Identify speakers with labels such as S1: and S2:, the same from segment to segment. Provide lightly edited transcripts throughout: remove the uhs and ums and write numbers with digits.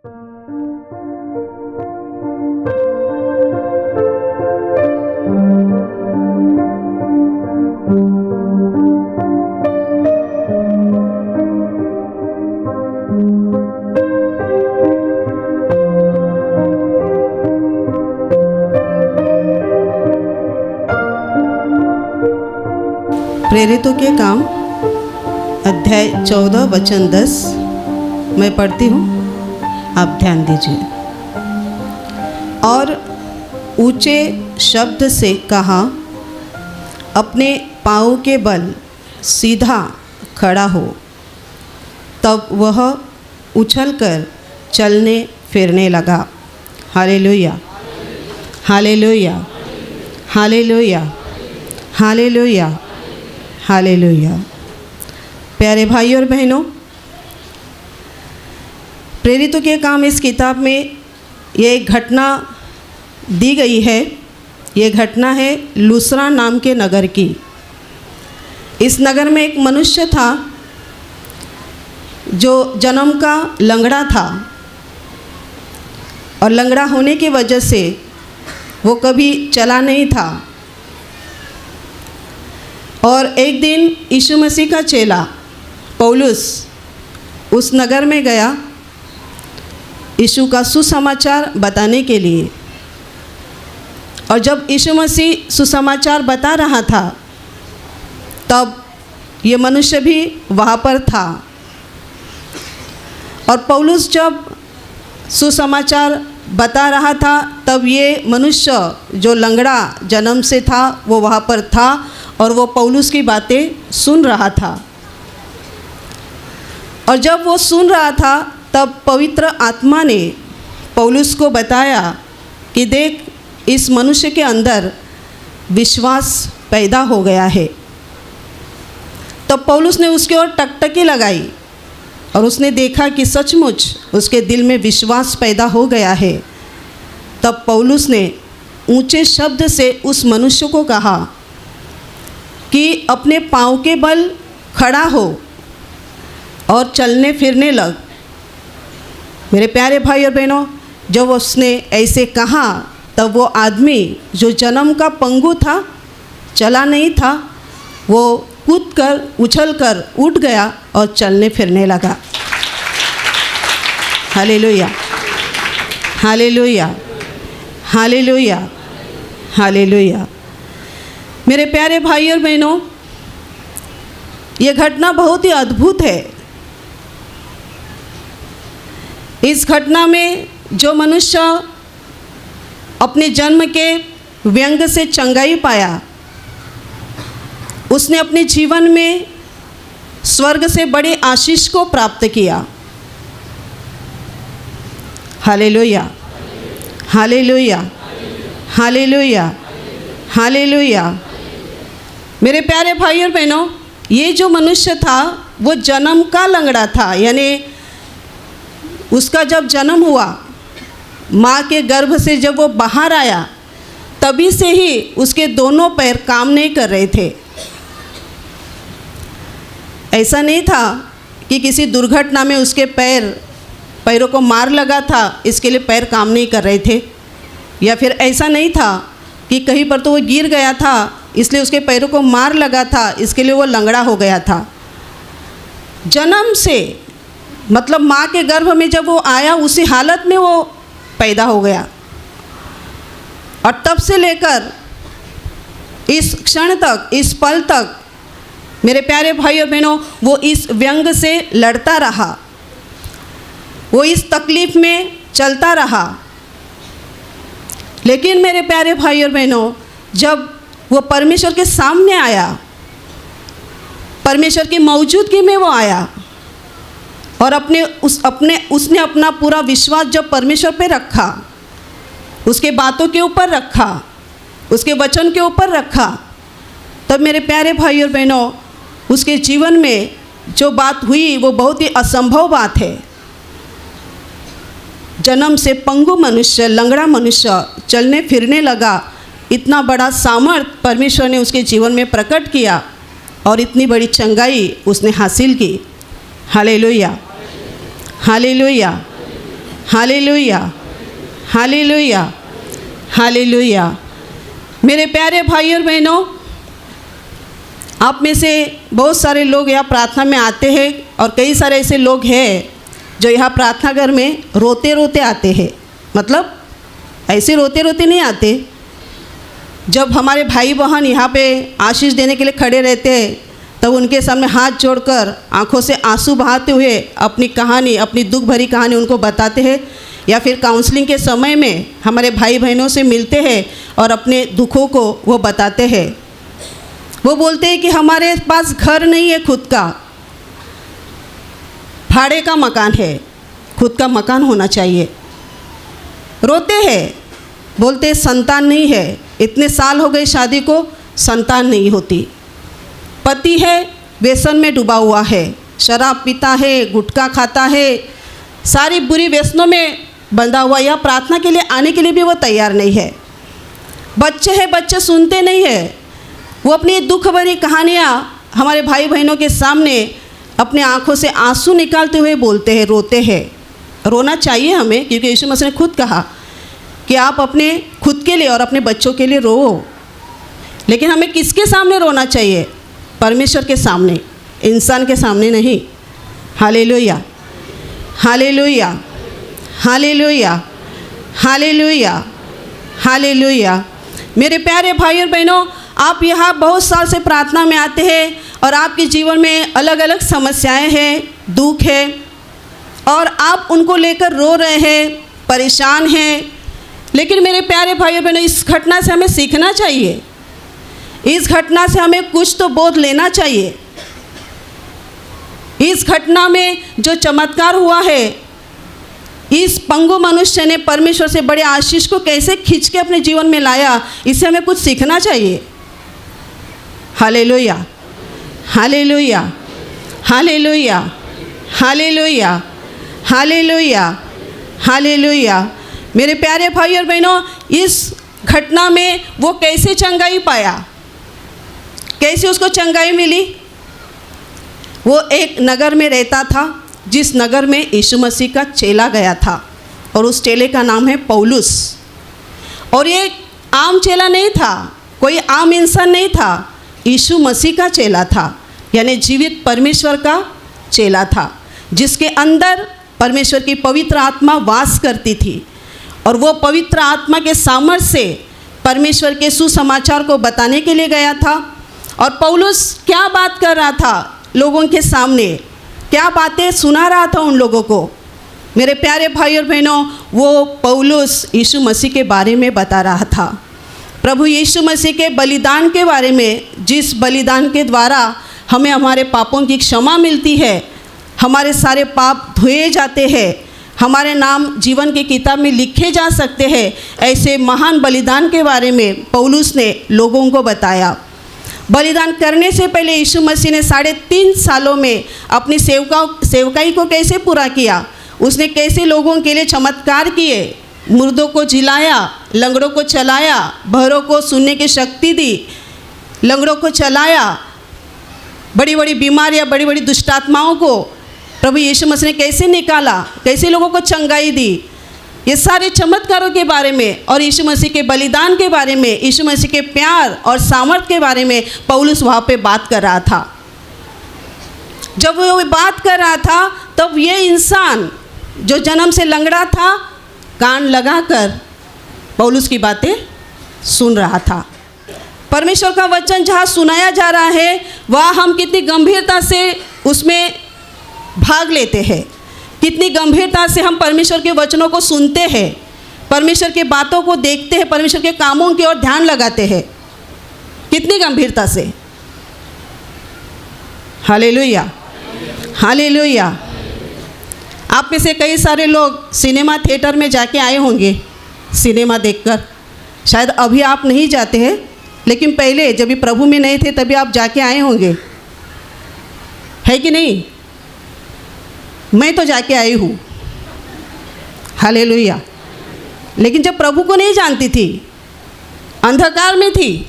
S1: प्रेरितों के काम अध्याय 14 वचन 10 मैं पढ़ती हूँ, आप ध्यान दीजिए। और ऊंचे शब्द से कहा, अपने पाँव के बल सीधा खड़ा हो। तब वह उछलकर चलने फिरने लगा। Hallelujah, hallelujah, hallelujah, hallelujah, hallelujah. प्यारे भाई और बहनों, प्रेरितों के काम इस किताब में ये एक घटना दी गई है। ये घटना है लुस्त्रा नाम के नगर की। इस नगर में एक मनुष्य था जो जन्म का लंगड़ा था, और लंगड़ा होने की वजह से वो कभी चला नहीं था। और एक दिन यीशु मसीह का चेला पौलुस उस नगर में गया यीशु का सुसमाचार बताने के लिए। और जब यीशु मसीह सुसमाचार बता रहा था, तब ये मनुष्य भी वहाँ पर था। और पौलुस जब सुसमाचार बता रहा था, तब ये मनुष्य जो लंगड़ा जन्म से था वो वहाँ पर था, और वो पौलुस की बातें सुन रहा था। और जब वो सुन रहा था, तब पवित्र आत्मा ने पौलुस को बताया कि देख, इस मनुष्य के अंदर विश्वास पैदा हो गया है। तब पौलुस ने उसकी ओर टकटकी लगाई और उसने देखा कि सचमुच उसके दिल में विश्वास पैदा हो गया है। तब पौलुस ने ऊंचे शब्द से उस मनुष्य को कहा कि अपने पाँव के बल खड़ा हो और चलने फिरने लग। मेरे प्यारे भाई और बहनों, जब उसने ऐसे कहा, तब वो आदमी जो जन्म का पंगु था, चला नहीं था, वो कूदकर उछलकर उठ गया और चलने फिरने लगा। Hallelujah, hallelujah, hallelujah, hallelujah. मेरे प्यारे भाई और बहनों, ये घटना बहुत ही अद्भुत है। इस घटना में जो मनुष्य अपने जन्म के व्यंग से चंगाई पाया, उसने अपने जीवन में स्वर्ग से बड़े आशीष को प्राप्त किया। Hallelujah, hallelujah, hallelujah, hallelujah. मेरे प्यारे भाई और बहनों, ये जो मनुष्य था वो जन्म का लंगड़ा था, यानी उसका जब जन्म हुआ, माँ के गर्भ से जब वो बाहर आया, तभी से ही उसके दोनों पैर काम नहीं कर रहे थे। ऐसा नहीं था कि किसी दुर्घटना में उसके पैरों को मार लगा था, इसके लिए पैर काम नहीं कर रहे थे। या फिर ऐसा नहीं था कि कहीं पर तो वो गिर गया था, इसलिए उसके पैरों को मार लगा था, इसके लिए वो लंगड़ा हो गया था। जन्म से, मतलब माँ के गर्भ में जब वो आया, उसी हालत में वो पैदा हो गया। और तब से लेकर इस क्षण तक, इस पल तक, मेरे प्यारे भाई और बहनों, वो इस व्यंग से लड़ता रहा, वो इस तकलीफ़ में चलता रहा। लेकिन मेरे प्यारे भाई और बहनों, जब वो परमेश्वर के सामने आया, परमेश्वर की मौजूदगी में वो आया, और उसने अपना पूरा विश्वास जब परमेश्वर पे रखा, उसके बातों के ऊपर रखा, उसके वचन के ऊपर रखा, तब मेरे प्यारे भाई और बहनों, उसके जीवन में जो बात हुई वो बहुत ही असंभव बात है। जन्म से पंगु मनुष्य, लंगड़ा मनुष्य चलने फिरने लगा। इतना बड़ा सामर्थ परमेश्वर ने उसके जीवन में प्रकट किया और इतनी बड़ी चंगाई उसने हासिल की। Hallelujah, hallelujah, hallelujah, hallelujah, hallelujah. मेरे प्यारे भाई और बहनों, आप में से बहुत सारे लोग यहाँ प्रार्थना में आते हैं और कई सारे ऐसे लोग हैं जो यहाँ प्रार्थना घर में रोते रोते आते हैं। मतलब ऐसे रोते रोते नहीं आते। जब हमारे भाई बहन यहाँ पे आशीष देने के लिए खड़े रहते हैं तब उनके सामने हाथ जोड़कर आंखों से आंसू बहाते हुए अपनी कहानी, अपनी दुख भरी कहानी उनको बताते हैं। या फिर काउंसलिंग के समय में हमारे भाई बहनों से मिलते हैं और अपने दुखों को वो बताते हैं। वो बोलते हैं कि हमारे पास घर नहीं है खुद का, भाड़े का मकान है, खुद का मकान होना चाहिए। रोते हैं, बोलते संतान नहीं है, इतने साल हो गए शादी को, संतान नहीं होती। पति है व्यसन में डूबा हुआ है, शराब पीता है, गुटखा खाता है, सारी बुरी व्यसनों में बंधा हुआ, या प्रार्थना के लिए आने के लिए भी वो तैयार नहीं है। बच्चे हैं, बच्चे सुनते नहीं है। वो अपनी दुख भरी कहानियाँ हमारे भाई बहनों के सामने अपने आँखों से आंसू निकालते हुए बोलते हैं, रोते हैं। रोना चाहिए हमें, क्योंकि यीशु मसीह ने खुद कहा कि आप अपने खुद के लिए और अपने बच्चों के लिए रो। लेकिन हमें किसके सामने रोना चाहिए? परमेश्वर के सामने, इंसान के सामने नहीं। Hallelujah, hallelujah, hallelujah, hallelujah, hallelujah. मेरे प्यारे भाई और बहनों, आप यहाँ बहुत साल से प्रार्थना में आते हैं और आपके जीवन में अलग अलग समस्याएं हैं, दुख है, और आप उनको लेकर रो रहे हैं, परेशान हैं। लेकिन मेरे प्यारे भाई और बहनों, इस घटना से हमें सीखना चाहिए। इस घटना से हमें कुछ तो बोध लेना चाहिए। इस घटना में जो चमत्कार हुआ है, इस पंगु मनुष्य ने परमेश्वर से बड़े आशीष को कैसे खींच के अपने जीवन में लाया, इससे हमें कुछ सीखना चाहिए। Hallelujah, hallelujah, hallelujah, hallelujah, hallelujah, hallelujah. मेरे प्यारे भाई और बहनों, इस घटना में वो कैसे चंगाई पाया, कैसे उसको चंगाई मिली? वो एक नगर में रहता था, जिस नगर में यीशु मसीह का चेला गया था, और उस चेले का नाम है पौलुस। और ये आम चेला नहीं था, कोई आम इंसान नहीं था, यीशु मसीह का चेला था, यानी जीवित परमेश्वर का चेला था, जिसके अंदर परमेश्वर की पवित्र आत्मा वास करती थी। और वो पवित्र आत्मा के सामर्थ्य से परमेश्वर के सुसमाचार को बताने के लिए गया था। और पौलुस क्या बात कर रहा था लोगों के सामने, क्या बातें सुना रहा था उन लोगों को? मेरे प्यारे भाई और बहनों, वो पौलुस यीशु मसीह के बारे में बता रहा था, प्रभु यीशु मसीह के बलिदान के बारे में, जिस बलिदान के द्वारा हमें हमारे पापों की क्षमा मिलती है, हमारे सारे पाप धोए जाते हैं, हमारे नाम जीवन की किताब में लिखे जा सकते हैं। ऐसे महान बलिदान के बारे में पौलुस ने लोगों को बताया। बलिदान करने से पहले यीशु मसीह ने 3.5 सालों में अपनी सेवकाई को कैसे पूरा किया, उसने कैसे लोगों के लिए चमत्कार किए, मुर्दों को जिलाया, लंगड़ों को चलाया, बहरों को सुनने की शक्ति दी, लंगड़ों को चलाया, बड़ी बड़ी बीमारियां, बड़ी बड़ी दुष्टात्माओं को प्रभु यीशु मसीह ने कैसे निकाला, कैसे लोगों को चंगाई दी। ये सारे चमत्कारों के बारे में और यीशु मसीह के बलिदान के बारे में, यीशु मसीह के प्यार और सामर्थ के बारे में पौलुस वहाँ पे बात कर रहा था। जब वो बात कर रहा था तब ये इंसान जो जन्म से लंगड़ा था, कान लगाकर पौलुस की बातें सुन रहा था। परमेश्वर का वचन जहाँ सुनाया जा रहा है, वहाँ हम कितनी गंभीरता से उसमें भाग लेते हैं, कितनी गंभीरता से हम परमेश्वर के वचनों को सुनते हैं, परमेश्वर के बातों को देखते हैं, परमेश्वर के कामों की ओर ध्यान लगाते हैं, कितनी गंभीरता से। Hallelujah, hallelujah. आप में से कई सारे लोग सिनेमा थिएटर में जाके आए होंगे सिनेमा देखकर। शायद अभी आप नहीं जाते हैं, लेकिन पहले जब भी प्रभु में नहीं थे तभी आप जाके आए होंगे, है कि नहीं? मैं तो जाके आई हूँ। हालेलुया। लेकिन जब प्रभु को नहीं जानती थी, अंधकार में थी,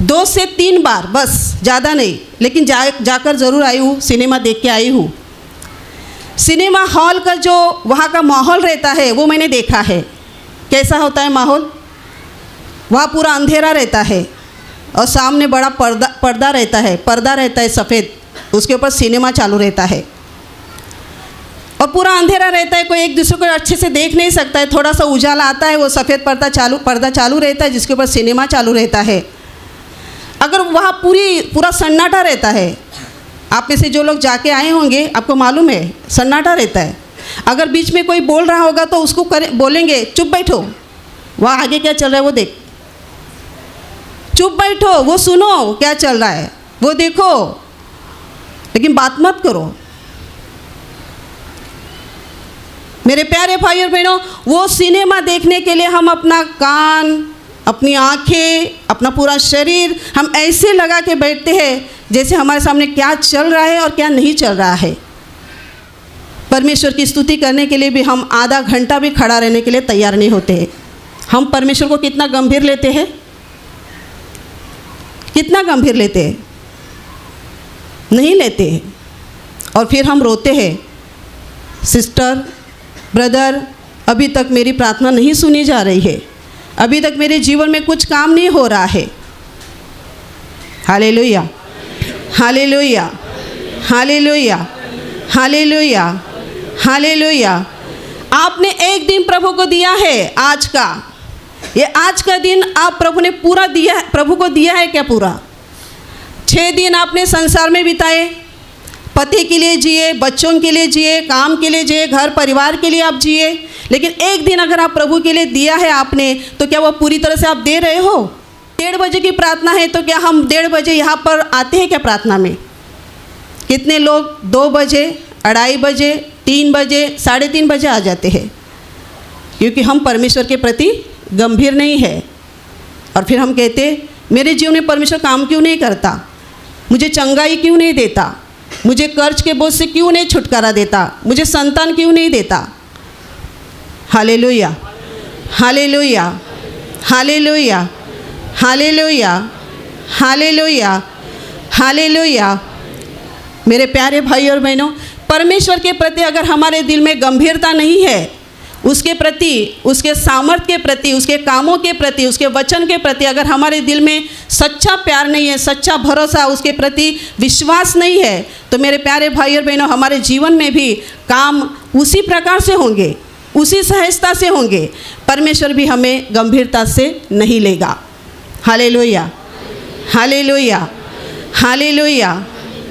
S1: 2 से 3 बार, बस ज़्यादा नहीं, लेकिन जाकर ज़रूर आई हूँ, सिनेमा देख के आई हूँ। सिनेमा हॉल का जो वहाँ का माहौल रहता है वो मैंने देखा है। कैसा होता है माहौल? वहाँ पूरा अंधेरा रहता है और सामने बड़ा पर्दा रहता है सफ़ेद, उसके ऊपर सिनेमा चालू रहता है और पूरा अंधेरा रहता है, कोई एक दूसरे को अच्छे से देख नहीं सकता है। थोड़ा सा उजाला आता है, वो सफ़ेद पर्दा चालू रहता है जिसके ऊपर सिनेमा चालू रहता है। अगर वहाँ पूरा सन्नाटा रहता है, आप में से जो लोग जाके आए होंगे आपको मालूम है सन्नाटा रहता है। अगर बीच में कोई बोल रहा होगा तो उसको बोलेंगे चुप बैठो, वहाँ आगे क्या चल रहा है वो देख, चुप बैठो, वो सुनो क्या चल रहा है वो देखो, लेकिन बात मत करो। मेरे प्यारे भाई और बहनों, वो सिनेमा देखने के लिए हम अपना कान, अपनी आँखें, अपना पूरा शरीर हम ऐसे लगा के बैठते हैं जैसे हमारे सामने क्या चल रहा है और क्या नहीं चल रहा है। परमेश्वर की स्तुति करने के लिए भी हम आधा घंटा भी खड़ा रहने के लिए तैयार नहीं होते। हम परमेश्वर को कितना गंभीर लेते हैं, कितना गंभीर लेते हैं? नहीं लेते हैं। और फिर हम रोते हैं, सिस्टर, ब्रदर, अभी तक मेरी प्रार्थना नहीं सुनी जा रही है, अभी तक मेरे जीवन में कुछ काम नहीं हो रहा है। Hallelujah, hallelujah, hallelujah, hallelujah, hallelujah. आपने एक दिन प्रभु को दिया है, आज का, ये आज का दिन आप प्रभु ने पूरा दिया, प्रभु को दिया है क्या पूरा? 6 दिन आपने संसार में बिताए, पति के लिए जिए, बच्चों के लिए जिए, काम के लिए जिए, घर परिवार के लिए आप जिए, लेकिन एक दिन अगर आप प्रभु के लिए दिया है आपने, तो क्या वो पूरी तरह से आप दे रहे हो? 1:30 बजे की प्रार्थना है तो क्या हम 1:30 बजे यहाँ पर आते हैं क्या प्रार्थना में? कितने लोग 2 बजे, 2:30 बजे, 3 बजे, 3:30 बजे आ जाते हैं, क्योंकि हम परमेश्वर के प्रति गंभीर नहीं है। और फिर हम कहते मेरे जीवन में परमेश्वर काम क्यों नहीं करता, मुझे चंगाई क्यों नहीं देता, मुझे कर्ज के बोझ से क्यों नहीं छुटकारा देता, मुझे संतान क्यों नहीं देता। Hallelujah, hallelujah, hallelujah, hallelujah, hallelujah, hallelujah. मेरे प्यारे भाई और बहनों, परमेश्वर के प्रति अगर हमारे दिल में गंभीरता नहीं है, उसके प्रति, उसके सामर्थ्य के प्रति, उसके कामों के प्रति, उसके वचन के प्रति अगर हमारे दिल में सच्चा प्यार नहीं है, सच्चा भरोसा, उसके प्रति विश्वास नहीं है, तो मेरे प्यारे भाई और बहनों, हमारे जीवन में भी काम उसी प्रकार से होंगे, उसी सहजता से होंगे। परमेश्वर भी हमें गंभीरता से नहीं लेगा। Hallelujah, hallelujah, hallelujah,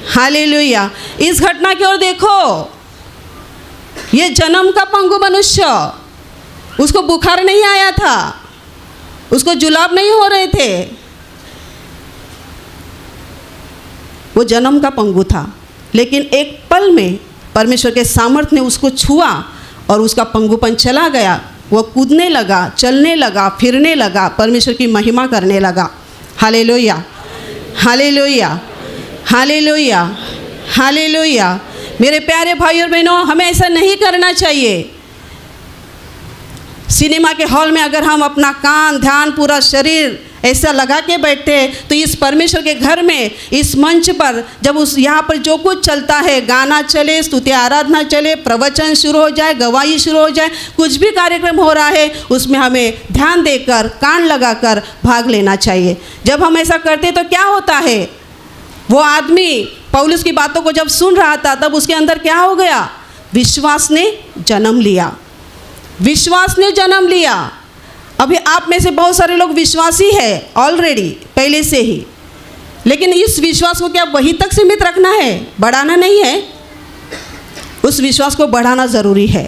S1: hallelujah. इस घटना की ओर देखो, ये जन्म का पंगु मनुष्य, उसको बुखार नहीं आया था, उसको जुलाब नहीं हो रहे थे, वो जन्म का पंगु था, लेकिन एक पल में परमेश्वर के सामर्थ्य ने उसको छुआ और उसका पंगुपन चला गया। वो कूदने लगा, चलने लगा, फिरने लगा, परमेश्वर की महिमा करने लगा। Hallelujah, hallelujah, hallelujah, hallelujah. मेरे प्यारे भाई और बहनों, हमें ऐसा नहीं करना चाहिए। सिनेमा के हॉल में अगर हम अपना कान, ध्यान, पूरा शरीर ऐसा लगा के बैठते हैं, तो इस परमेश्वर के घर में, इस मंच पर जब उस यहाँ पर जो कुछ चलता है, गाना चले, स्तुति आराधना चले, प्रवचन शुरू हो जाए, गवाही शुरू हो जाए, कुछ भी कार्यक्रम हो रहा है, उसमें हमें ध्यान देकर, कान लगाकर भाग लेना चाहिए। जब हम ऐसा करते तो क्या होता है, वो आदमी पौलुस की बातों को जब सुन रहा था, तब उसके अंदर क्या हो गया? विश्वास ने जन्म लिया, विश्वास ने जन्म लिया। अभी आप में से बहुत सारे लोग विश्वासी है ऑलरेडी, पहले से ही, लेकिन इस विश्वास को क्या वहीं तक सीमित रखना है? बढ़ाना नहीं है, उस विश्वास को बढ़ाना ज़रूरी है।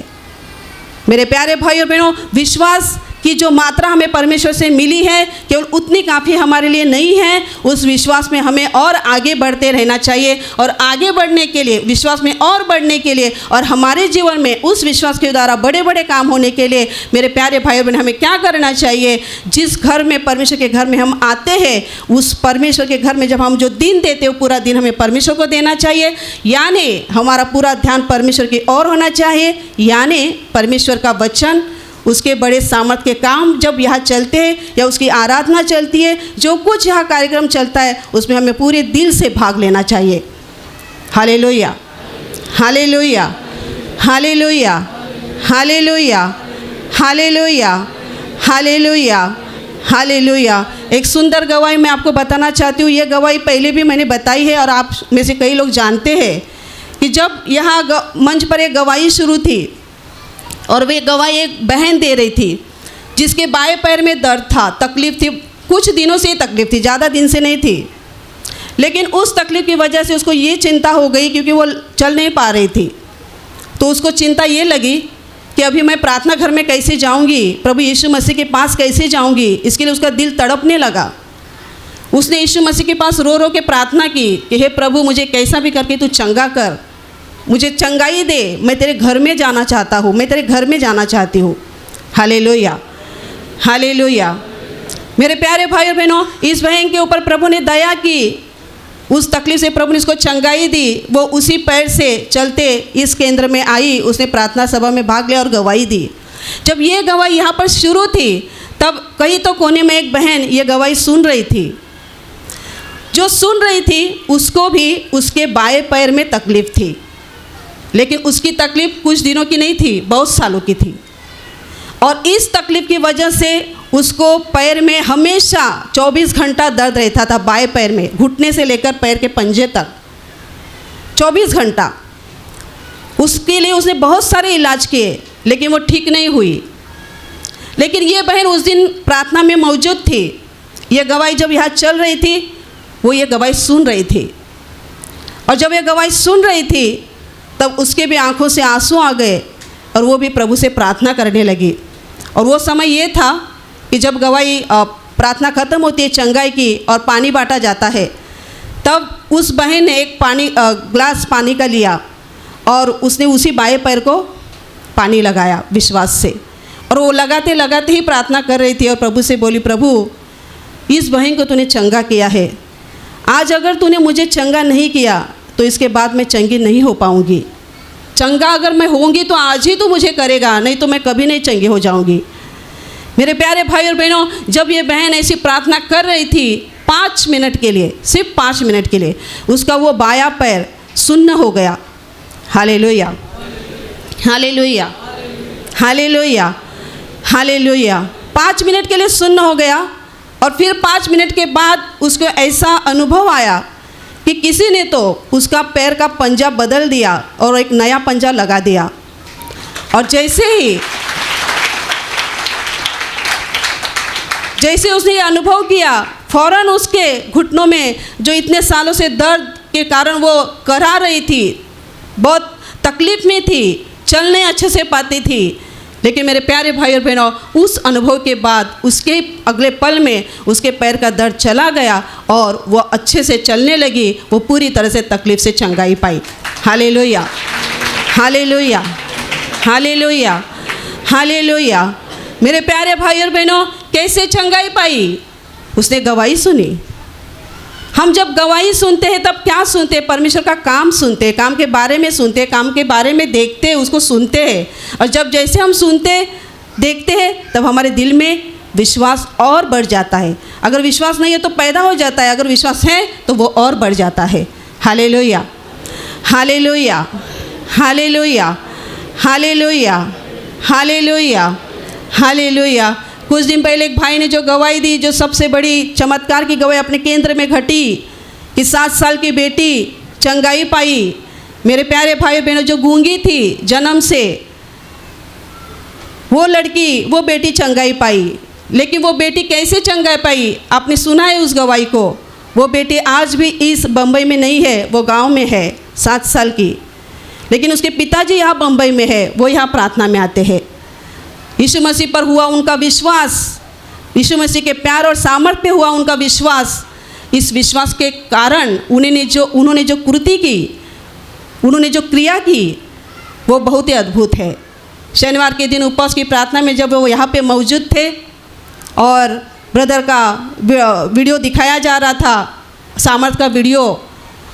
S1: मेरे प्यारे भाई और बहनों, विश्वास की जो मात्रा हमें परमेश्वर से मिली है, केवल उतनी काफ़ी हमारे लिए नहीं है। उस विश्वास में हमें और आगे बढ़ते रहना चाहिए, और आगे बढ़ने के लिए, विश्वास में और बढ़ने के लिए, और हमारे जीवन में उस विश्वास के द्वारा बड़े बड़े काम होने के लिए, मेरे प्यारे भाई बहन, हमें क्या करना चाहिए? जिस घर में, परमेश्वर के घर में हम आते हैं, उस परमेश्वर के घर में जब हम जो दिन देते हैं, पूरा दिन हमें परमेश्वर को देना चाहिए। यानी हमारा पूरा ध्यान परमेश्वर की ओर होना चाहिए। यानी परमेश्वर का वचन, उसके बड़े सामर्थ के काम जब यहाँ चलते हैं, या उसकी आराधना चलती है, जो कुछ यहाँ कार्यक्रम चलता है, उसमें हमें पूरे दिल से भाग लेना चाहिए। Hallelujah, hallelujah, hallelujah, hallelujah, hallelujah, hallelujah, hallelujah. एक सुंदर गवाही मैं आपको बताना चाहती हूँ। ये गवाही पहले भी मैंने बताई है और आप में से कई लोग जानते हैं कि जब यहाँ मंच पर एक गवाही शुरू थी और वे गवाही एक बहन दे रही थी जिसके बाएं पैर में दर्द था, तकलीफ़ थी, कुछ दिनों से तकलीफ़ थी, ज़्यादा दिन से नहीं थी। लेकिन उस तकलीफ़ की वजह से उसको ये चिंता हो गई क्योंकि वो चल नहीं पा रही थी। तो उसको चिंता ये लगी कि अभी मैं प्रार्थना घर में कैसे जाऊंगी, प्रभु यीशु मसीह के पास कैसे जाऊंगी। इसके लिए उसका दिल तड़पने लगा। उसने यीशु मसीह के पास रो रो के प्रार्थना की कि हे प्रभु, मुझे कैसा भी करके तू चंगा कर, मुझे चंगाई दे, मैं तेरे घर में जाना चाहता हूँ, मैं तेरे घर में जाना चाहती हूँ। Hallelujah, hallelujah. मेरे प्यारे भाई और बहनों, इस बहन के ऊपर प्रभु ने दया की। उस तकलीफ से प्रभु ने इसको चंगाई दी। वो उसी पैर से चलते इस केंद्र में आई। उसने प्रार्थना सभा में भाग लिया और गवाही दी। जब ये गवाही यहाँ पर शुरू थी तब कहीं तो कोने में एक बहन ये गवाही सुन रही थी। जो सुन रही थी उसको भी उसके बाएं पैर में तकलीफ़ थी, लेकिन उसकी तकलीफ़ कुछ दिनों की नहीं थी, बहुत सालों की थी। और इस तकलीफ़ की वजह से उसको पैर में हमेशा 24 घंटा दर्द रहता था। बाएं पैर में, घुटने से लेकर पैर के पंजे तक 24 घंटा। उसके लिए उसने बहुत सारे इलाज किए लेकिन वो ठीक नहीं हुई। लेकिन ये बहन उस दिन प्रार्थना में मौजूद थी। ये गवाही जब यहाँ चल रही थी वो ये गवाही सुन रही थी। और जब ये गवाही सुन रही थी तब उसके भी आंखों से आंसू आ गए और वो भी प्रभु से प्रार्थना करने लगी। और वो समय ये था कि जब गवाही प्रार्थना ख़त्म होती है चंगाई की और पानी बांटा जाता है, तब उस बहन ने एक ग्लास पानी का लिया और उसने उसी बाएं पैर को पानी लगाया विश्वास से। और वो लगाते लगाते ही प्रार्थना कर रही थी और प्रभु से बोली, प्रभु, इस बहन को तूने चंगा किया है, आज अगर तूने मुझे चंगा नहीं किया तो इसके बाद मैं चंगी नहीं हो पाऊँगी। चंगा अगर मैं होंगी तो आज ही तो मुझे करेगा, नहीं तो मैं कभी नहीं चंगी हो जाऊँगी। मेरे प्यारे भाई और बहनों, जब ये बहन ऐसी प्रार्थना कर रही थी 5 मिनट के लिए, सिर्फ 5 मिनट के लिए, उसका वो बायां पैर सुन्न हो गया। Hallelujah, hallelujah, hallelujah, hallelujah. 5 minute के लिए सुन्न हो गया। और फिर 5 मिनट के बाद उसको ऐसा अनुभव आया कि किसी ने तो उसका पैर का पंजा बदल दिया और एक नया पंजा लगा दिया। और जैसे उसने ये अनुभव किया, फ़ौरन उसके घुटनों में जो इतने सालों से दर्द के कारण वो करा रही थी, बहुत तकलीफ़ में थी, चल नहीं अच्छे से पाती थी, लेकिन मेरे प्यारे भाई और बहनों, उस अनुभव के बाद उसके अगले पल में उसके पैर का दर्द चला गया और वो अच्छे से चलने लगी। वो पूरी तरह से तकलीफ़ से चंगाई पाई। Hallelujah, hallelujah, hallelujah, hallelujah. मेरे प्यारे भाई और बहनों, कैसे चंगाई पाई? उसने गवाही सुनी। हम जब गवाही सुनते हैं तब क्या सुनते हैं? परमेश्वर का काम सुनते हैं, काम के बारे में सुनते हैं, काम के बारे में देखते हैं, उसको सुनते हैं। और जब जैसे हम सुनते देखते हैं तब हमारे दिल में विश्वास और बढ़ जाता है। अगर विश्वास नहीं है तो पैदा हो जाता है, अगर विश्वास है तो वो और बढ़ जाता है। Hallelujah, hallelujah, hallelujah, hallelujah, hallelujah, hallelujah. कुछ दिन पहले एक भाई ने जो गवाही दी, जो सबसे बड़ी चमत्कार की गवाही अपने केंद्र में घटी कि 7 साल की बेटी चंगाई पाई। मेरे प्यारे भाई बहनों, जो गूंगी थी जन्म से, वो लड़की, वो बेटी चंगाई पाई। लेकिन वो बेटी कैसे चंगाई पाई? आपने सुना है उस गवाही को। वो बेटी आज भी इस बम्बई में नहीं है, वो गांव में है, 7 साल की। लेकिन उसके पिताजी यहाँ बम्बई में है, वो यहाँ प्रार्थना में आते हैं। यीशु मसीह पर हुआ उनका विश्वास, यीशु मसीह के प्यार और सामर्थ्य पे हुआ उनका विश्वास, इस विश्वास के कारण उन्होंने जो कृति की, उन्होंने जो क्रिया की, वो बहुत ही अद्भुत है। शनिवार के दिन उपवास की प्रार्थना में जब वो यहाँ पे मौजूद थे और ब्रदर का वीडियो दिखाया जा रहा था, सामर्थ का वीडियो,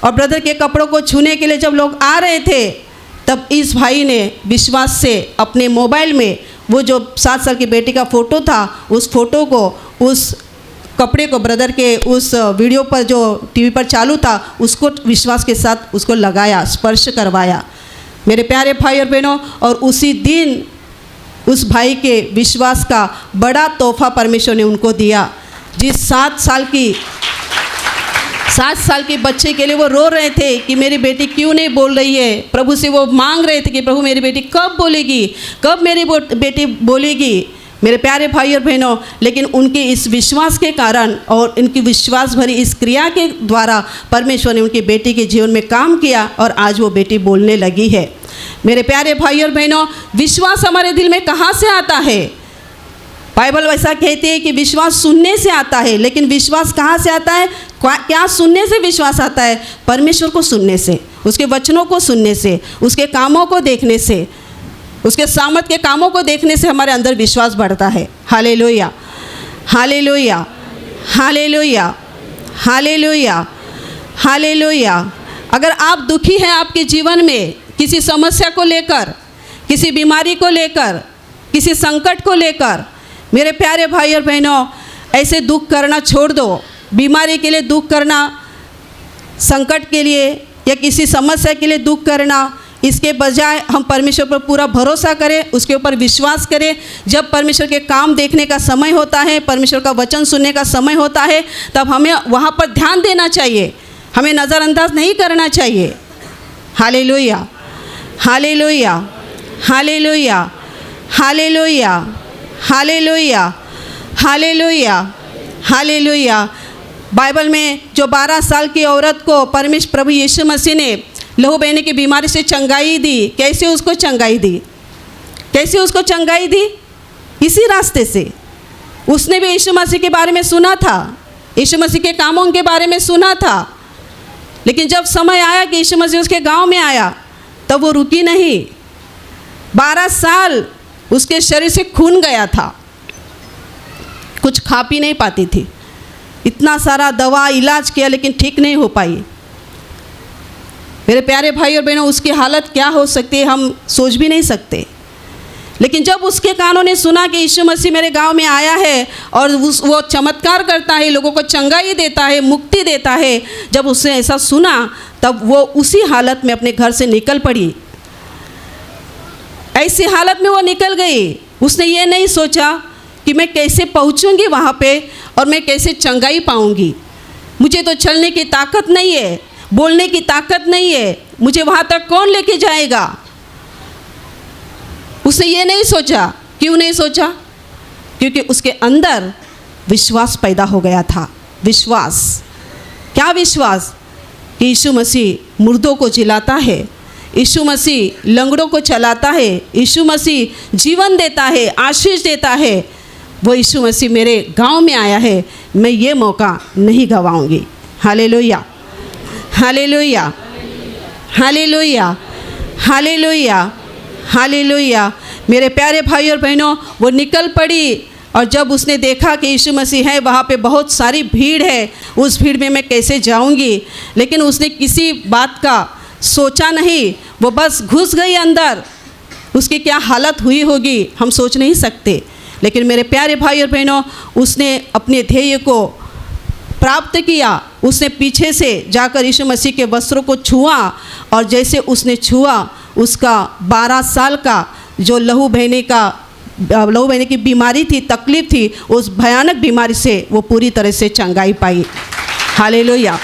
S1: और ब्रदर के कपड़ों को छूने के लिए जब लोग आ रहे थे, तब इस भाई ने विश्वास से अपने मोबाइल में वो जो 7 साल की बेटी का फ़ोटो था, उस फ़ोटो को, उस कपड़े को, ब्रदर के उस वीडियो पर जो टीवी पर चालू था, उसको विश्वास के साथ उसको लगाया, स्पर्श करवाया। मेरे प्यारे भाई और बहनों, और उसी दिन उस भाई के विश्वास का बड़ा तोहफा परमेश्वर ने उनको दिया। जिस 7 साल के बच्चे के लिए वो रो रहे थे कि मेरी बेटी क्यों नहीं बोल रही है, प्रभु से वो मांग रहे थे कि प्रभु मेरी बेटी कब बोलेगी, कब मेरी बेटी बोलेगी। मेरे प्यारे भाई और बहनों, लेकिन उनके इस विश्वास के कारण और इनकी विश्वास भरी इस क्रिया के द्वारा परमेश्वर ने उनकी बेटी के जीवन में काम किया और आज वो बेटी बोलने लगी है। मेरे प्यारे भाई और बहनों, विश्वास हमारे दिल में कहाँ से आता है? बाइबल वैसा कहती है कि विश्वास सुनने से आता है, लेकिन विश्वास कहाँ से आता है? क्या सुनने से विश्वास आता है? परमेश्वर को सुनने से, उसके वचनों को सुनने से, उसके कामों को देखने से, उसके सामर्थ के कामों को देखने से हमारे अंदर विश्वास बढ़ता है। Hallelujah, hallelujah, hallelujah, hallelujah, hallelujah. अगर आप दुखी हैं आपके जीवन में किसी समस्या को लेकर, किसी बीमारी को लेकर, किसी संकट को लेकर, मेरे प्यारे भाई और बहनों, ऐसे दुख करना छोड़ दो। बीमारी के लिए दुख करना, संकट के लिए या किसी समस्या के लिए दुख करना, इसके बजाय हम परमेश्वर पर पूरा भरोसा करें, उसके ऊपर विश्वास करें। जब परमेश्वर के काम देखने का समय होता है, परमेश्वर का वचन सुनने का समय होता है, तब हमें वहाँ पर ध्यान देना चाहिए, हमें नज़रअंदाज नहीं करना चाहिए। Hallelujah, hallelujah, hallelujah, hallelujah, hallelujah, hallelujah, hallelujah. Bible में जो 12 साल की औरत को परमेश्वर प्रभु यीशु मसीह ने लहू बहने की बीमारी से चंगाई दी, कैसे उसको चंगाई दी? कैसे उसको चंगाई दी? इसी रास्ते से। उसने भी यीशु मसीह के बारे में सुना था, यीशु मसीह के कामों के बारे में सुना था, लेकिन जब समय आया कि यीशु मसीह उसके गांव में आया, तब वो रुकी नहीं। 12 साल उसके शरीर से खून गया था, कुछ खा पी नहीं पाती थी, इतना सारा दवा इलाज किया लेकिन ठीक नहीं हो पाई। मेरे प्यारे भाई और बहनों, उसकी हालत क्या हो सकती है हम सोच भी नहीं सकते। लेकिन जब उसके कानों ने सुना कि यीशु मसीह मेरे गांव में आया है और वो चमत्कार करता है, लोगों को चंगाई देता है, मुक्ति देता है, जब उसने ऐसा सुना तब वो उसी हालत में अपने घर से निकल पड़ी। ऐसी हालत में वो निकल गई। उसने ये नहीं सोचा कि मैं कैसे पहुंचूंगी वहाँ पे और मैं कैसे चंगाई पाऊंगी, मुझे तो चलने की ताकत नहीं है, बोलने की ताकत नहीं है, मुझे वहाँ तक कौन लेके जाएगा। उसने ये नहीं सोचा। क्यों नहीं सोचा? क्योंकि उसके अंदर विश्वास पैदा हो गया था। विश्वास, क्या विश्वास? कि यीशु मसीह मुर्दों को जिलाता है, यीशु मसीह लंगड़ों को चलाता है, यीशु मसीह जीवन देता है, आशीष देता है। वो यीशु मसीह मेरे गांव में आया है, मैं ये मौका नहीं गंवाऊंगी। Hallelujah, hallelujah, hallelujah, hallelujah, hallelujah. मेरे प्यारे भाई और बहनों, वो निकल पड़ी और जब उसने देखा कि यीशु मसीह है, वहाँ पे बहुत सारी भीड़ है, उस भीड़ में मैं कैसे जाऊँगी, लेकिन उसने किसी बात का सोचा नहीं, वो बस घुस गई अंदर। उसकी क्या हालत हुई होगी हम सोच नहीं सकते। लेकिन मेरे प्यारे भाई और बहनों, उसने अपने ध्येय को प्राप्त किया। उसने पीछे से जाकर यीशु मसीह के वस्त्रों को छुआ और जैसे उसने छुआ, उसका 12 साल का जो लहू बहने की बीमारी थी, तकलीफ़ थी, उस भयानक बीमारी से वो पूरी तरह से चंगाई पाई। Hallelujah,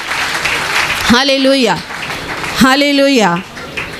S1: hallelujah, hallelujah,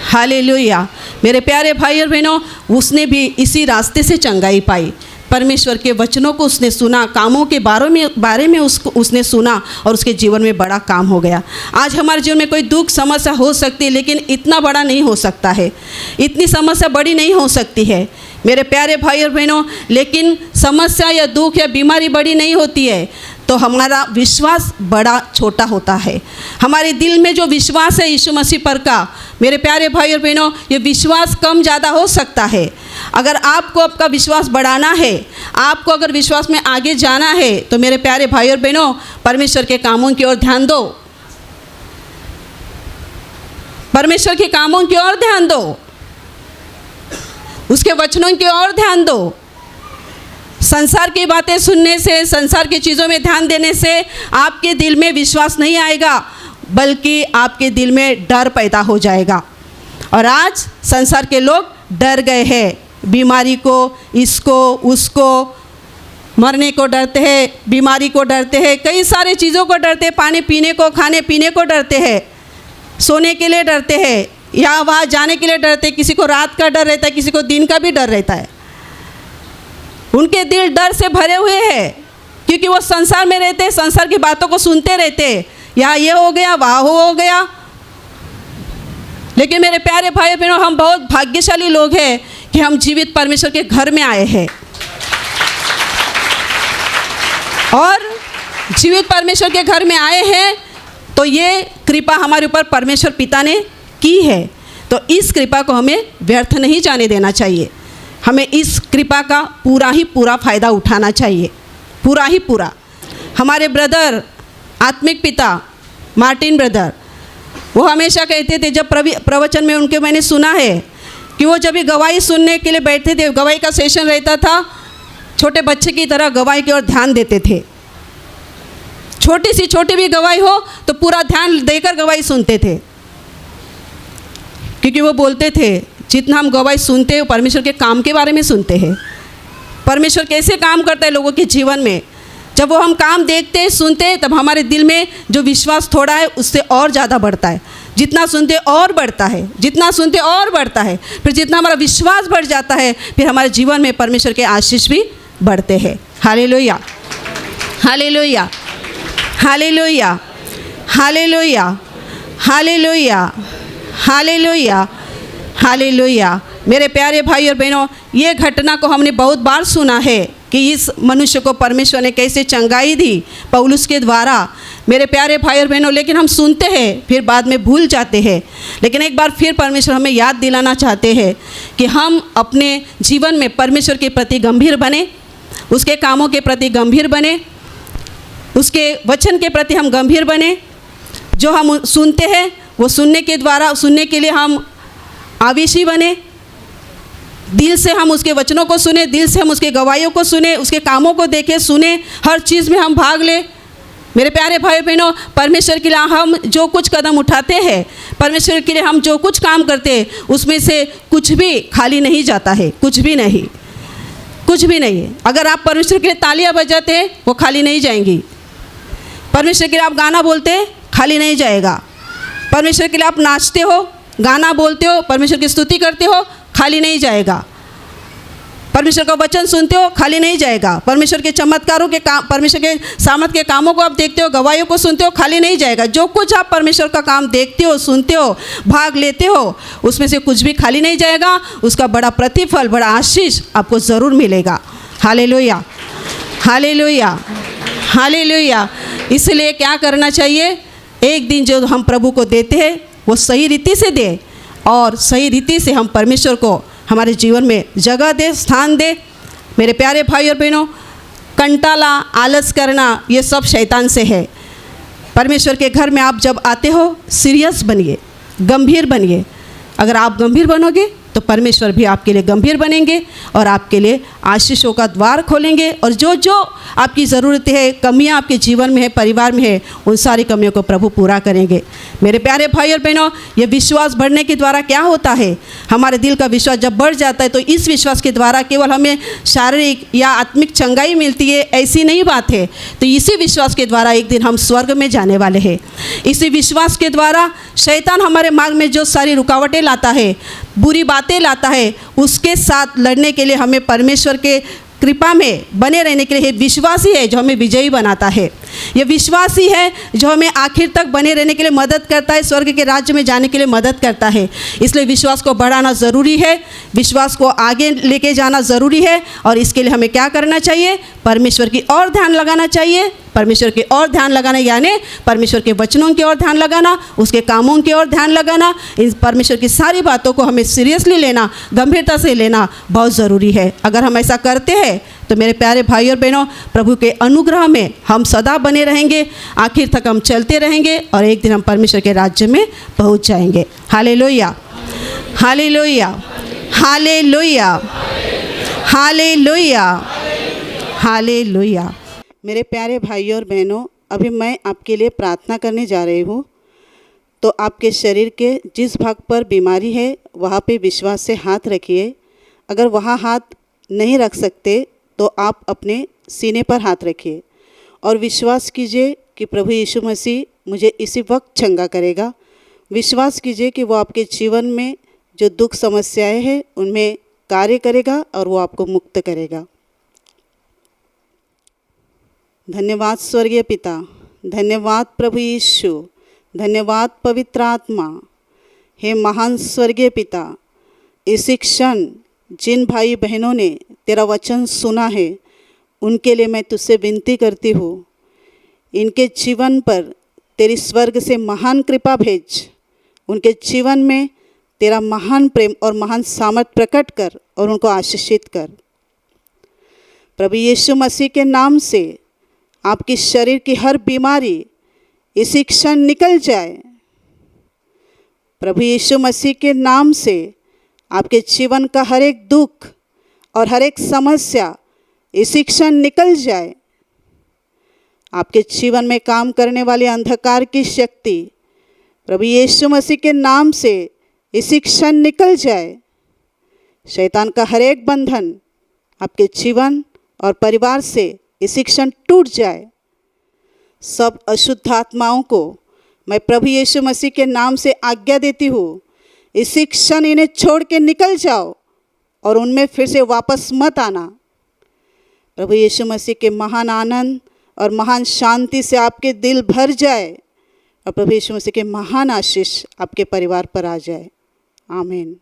S1: hallelujah. मेरे प्यारे भाई और बहनों, उसने भी इसी रास्ते से चंगाई पाई। परमेश्वर के वचनों को उसने सुना, कामों के बारे में उसने सुना और उसके जीवन में बड़ा काम हो गया। आज हमारे जीवन में कोई दुख समस्या हो सकती है, लेकिन इतना बड़ा नहीं हो सकता है, इतनी समस्या बड़ी नहीं हो सकती है मेरे प्यारे भाई और बहनों। लेकिन समस्या या दुख या बीमारी बड़ी नहीं होती है तो हमारा विश्वास बड़ा छोटा होता है। हमारे दिल में जो विश्वास है यीशु मसीह पर का, मेरे प्यारे भाई और बहनों, ये विश्वास कम ज़्यादा हो सकता है। अगर आपको आपका विश्वास बढ़ाना है, आपको अगर विश्वास में आगे जाना है, तो मेरे प्यारे भाई और बहनों, परमेश्वर के कामों की ओर ध्यान दो, परमेश्वर के कामों की ओर ध्यान दो, उसके वचनों की ओर ध्यान दो। संसार की बातें सुनने से, संसार की चीज़ों में ध्यान देने से आपके दिल में विश्वास नहीं आएगा, बल्कि आपके दिल में डर पैदा हो जाएगा, और आज संसार के लोग डर गए हैं, बीमारी को, इसको उसको, मरने को डरते हैं, बीमारी को डरते हैं, कई सारे चीज़ों को डरते हैं, पानी पीने को, खाने पीने को डरते हैं, सोने के लिए डरते हैं, यहाँ वहाँ जाने के लिए डरते हैं। किसी को रात का डर रहता है, किसी को दिन का भी डर रहता है। उनके दिल डर से भरे हुए हैं क्योंकि वो संसार में रहते हैं, संसार की बातों को सुनते रहते हैं, यहाँ ये हो गया, वहाँ हो गया। लेकिन मेरे प्यारे भाई बहनों, हम बहुत भाग्यशाली लोग हैं कि हम जीवित परमेश्वर के घर में आए हैं और जीवित परमेश्वर के घर में आए हैं तो ये कृपा हमारे ऊपर परमेश्वर पिता ने की है। तो इस कृपा को हमें व्यर्थ नहीं जाने देना चाहिए। हमें इस कृपा का पूरा फ़ायदा उठाना चाहिए, पूरा। हमारे ब्रदर, आत्मिक पिता मार्टिन ब्रदर, वो हमेशा कहते थे, जब प्रवचन में उनके मैंने सुना है कि वो जब भी गवाही सुनने के लिए बैठते थे, गवाही का सेशन रहता था, छोटे बच्चे की तरह गवाही की ओर ध्यान देते थे। छोटी भी गवाही हो तो पूरा ध्यान देकर गवाही सुनते थे, क्योंकि वो बोलते थे जितना हम गवाही सुनते हैं परमेश्वर के काम के बारे में सुनते हैं, परमेश्वर कैसे काम करता है लोगों के जीवन में। जब वो हम काम देखते हैं, सुनते हैं, तब हमारे दिल में जो विश्वास थोड़ा है उससे और ज़्यादा बढ़ता है। जितना सुनते और बढ़ता है, जितना सुनते और बढ़ता है, फिर जितना हमारा विश्वास बढ़ जाता है, फिर हमारे जीवन में परमेश्वर के आशीष भी बढ़ते हैं। Hallelujah, hallelujah, hallelujah, hallelujah, hallelujah, hallelujah, hallelujah. मेरे प्यारे भाई और बहनों, ये घटना को हमने बहुत बार सुना है कि इस मनुष्य को परमेश्वर ने कैसे चंगाई दी पौलुस के द्वारा। मेरे प्यारे भाई और बहनों, लेकिन हम सुनते हैं फिर बाद में भूल जाते हैं। लेकिन एक बार फिर परमेश्वर हमें याद दिलाना चाहते हैं कि हम अपने जीवन में परमेश्वर के प्रति गंभीर बने, उसके कामों के प्रति गंभीर बने, उसके वचन के प्रति हम गंभीर बने। जो हम सुनते हैं वो सुनने के लिए हम आवेशी बने, दिल से हम उसके वचनों को सुने, दिल से हम उसके गवाहियों को सुने, उसके कामों को देखें, सुने, हर चीज़ में हम भाग लें। मेरे प्यारे भाई बहनों, परमेश्वर के लिए हम जो कुछ कदम उठाते हैं, परमेश्वर के लिए हम जो कुछ काम करते हैं, उसमें से कुछ भी खाली नहीं जाता है, कुछ भी नहीं, कुछ भी नहीं। अगर आप परमेश्वर के लिए तालियां बजाते हैं वो खाली नहीं जाएंगी, परमेश्वर के लिए आप गाना बोलते हैं खाली नहीं जाएगा, परमेश्वर के लिए आप नाचते हो, गाना बोलते हो, परमेश्वर की स्तुति करते हो, खाली नहीं जाएगा, परमेश्वर का वचन सुनते हो, खाली नहीं जाएगा, परमेश्वर के चमत्कारों के काम, परमेश्वर के सामर्थ के कामों को आप देखते हो, गवाहियों को सुनते हो, खाली नहीं जाएगा। जो कुछ आप परमेश्वर का काम देखते हो, सुनते हो, भाग लेते हो, उसमें से कुछ भी खाली नहीं जाएगा। उसका बड़ा प्रतिफल, बड़ा आशीष आपको ज़रूर मिलेगा। Hallelujah, hallelujah, hallelujah. इसलिए क्या करना चाहिए? एक दिन जो हम प्रभु को देते हैं वो सही रीति से दे और सही रीति से हम परमेश्वर को हमारे जीवन में जगह दे, स्थान दे। मेरे प्यारे भाई और बहनों, कंटाला, आलस करना, ये सब शैतान से है। परमेश्वर के घर में आप जब आते हो, सीरियस बनिए, गंभीर बनिए। अगर आप गंभीर बनोगे तो परमेश्वर भी आपके लिए गंभीर बनेंगे और आपके लिए आशीषों का द्वार खोलेंगे। और जो जो आपकी ज़रूरतें है, कमियां आपके जीवन में है, परिवार में है, उन सारी कमियों को प्रभु पूरा करेंगे। मेरे प्यारे भाई और बहनों, ये विश्वास बढ़ने के द्वारा क्या होता है? हमारे दिल का विश्वास जब बढ़ जाता है तो इस विश्वास के द्वारा केवल हमें शारीरिक या आत्मिक चंगाई मिलती है, ऐसी नहीं बात है। तो इसी विश्वास के द्वारा एक दिन हम स्वर्ग में जाने वाले हैं। इसी विश्वास के द्वारा शैतान हमारे मार्ग में जो सारी रुकावटें लाता है, बुरी बातें लाता है, उसके साथ लड़ने के लिए हमें परमेश्वर के कृपा में बने रहने के लिए विश्वास ही है जो हमें विजयी बनाता है। यह विश्वास ही है जो हमें आखिर तक बने रहने के लिए मदद करता है, स्वर्ग के राज्य में जाने के लिए मदद करता है। इसलिए विश्वास को बढ़ाना ज़रूरी है, विश्वास को आगे लेके जाना ज़रूरी है। और इसके लिए हमें क्या करना चाहिए? परमेश्वर की ओर ध्यान लगाना चाहिए। परमेश्वर की ओर ध्यान लगाना यानी परमेश्वर के वचनों की ओर ध्यान लगाना, उसके कामों की ओर ध्यान लगाना। इन परमेश्वर की सारी बातों को हमें सीरियसली लेना, गंभीरता से लेना बहुत ज़रूरी है। अगर हम ऐसा करते हैं तो मेरे प्यारे भाई और बहनों, प्रभु के अनुग्रह में हम सदा बने रहेंगे, आखिर तक हम चलते रहेंगे और एक दिन हम परमेश्वर के राज्य में पहुंच जाएंगे। Hallelujah, hallelujah, hallelujah, hallelujah, hallelujah. मेरे प्यारे भाइयों और बहनों, अभी मैं आपके लिए प्रार्थना करने जा रही हूँ। तो आपके शरीर के जिस भाग पर बीमारी है वहाँ पे विश्वास से हाथ रखिए। अगर वहाँ हाथ नहीं रख सकते तो आप अपने सीने पर हाथ रखिए और विश्वास कीजिए कि प्रभु यीशु मसीह मुझे इसी वक्त चंगा करेगा। विश्वास कीजिए कि वो आपके जीवन में जो दुख समस्याएं हैं उनमें कार्य करेगा और वो आपको मुक्त करेगा। धन्यवाद स्वर्गीय पिता, धन्यवाद प्रभु यीशु, धन्यवाद पवित्र आत्मा। हे महान स्वर्गीय पिता, इसी क्षण जिन भाई बहनों ने तेरा वचन सुना है उनके लिए मैं तुझसे विनती करती हूँ, इनके जीवन पर तेरी स्वर्ग से महान कृपा भेज। उनके जीवन में तेरा महान प्रेम और महान सामर्थ प्रकट कर और उनको आशीषित कर। प्रभु यीशु मसीह के नाम से आपकी शरीर की हर बीमारी इसी क्षण निकल जाए। प्रभु यीशु मसीह के नाम से आपके जीवन का हर एक दुख और हर एक समस्या इसी क्षण निकल जाए। आपके जीवन में काम करने वाले अंधकार की शक्ति प्रभु यीशु मसीह के नाम से इसी क्षण निकल जाए। शैतान का हर एक बंधन आपके जीवन और परिवार से इसी क्षण टूट जाए। सब अशुद्ध आत्माओं को मैं प्रभु यीशु मसीह के नाम से आज्ञा देती हूँ, इसी क्षण इन्हें छोड़ के निकल जाओ और उनमें फिर से वापस मत आना। प्रभु यीशु मसीह के महान आनंद और महान शांति से आपके दिल भर जाए और प्रभु यीशु मसीह के महान आशीष आपके परिवार पर आ जाए। आमीन।